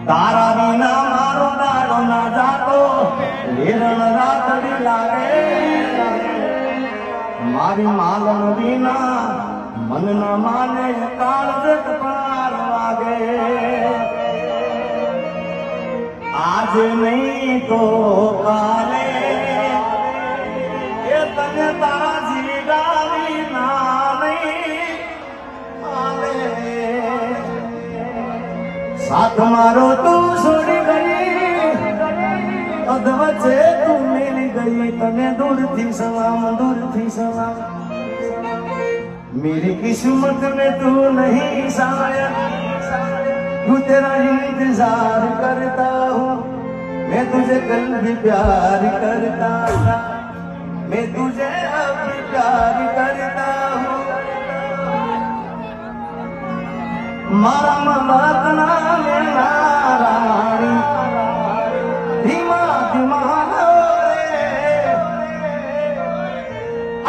તારા વિના મારો દાડો ના જાતો હિરણ રાતડી લાગે મારી માલન વિના મન ના માને કાળજક પાર વાગે આજ નહીં તો કાલે એ તને તારા જીડાવી ના નહીં આલે સાથ મારો તું છોડી ગઈ અધ વચ્ચે તું મિલી ગઈ તને દૂરથી સલામ मेरी किस्मत में तू नहीं शायद तू तेरा इंतजार करता हूँ मैं तुझे कल भी प्यार करता था मैं तुझे अब भी प्यार करता हूँ मारा मतना में नारायणी धीमा धीमा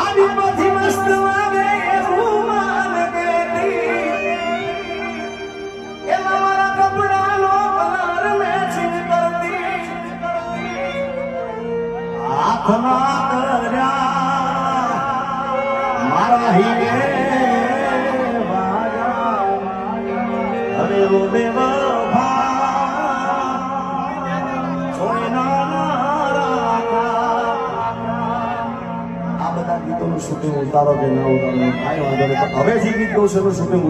आदि पथी मस्त वागे मारा ही गे अरे वो बेवफा छोड़े ना आ बता गीतों शूटिंग उतारो के ना उतारो भाई वांधो नहीं हवे जी गीत शूटिंग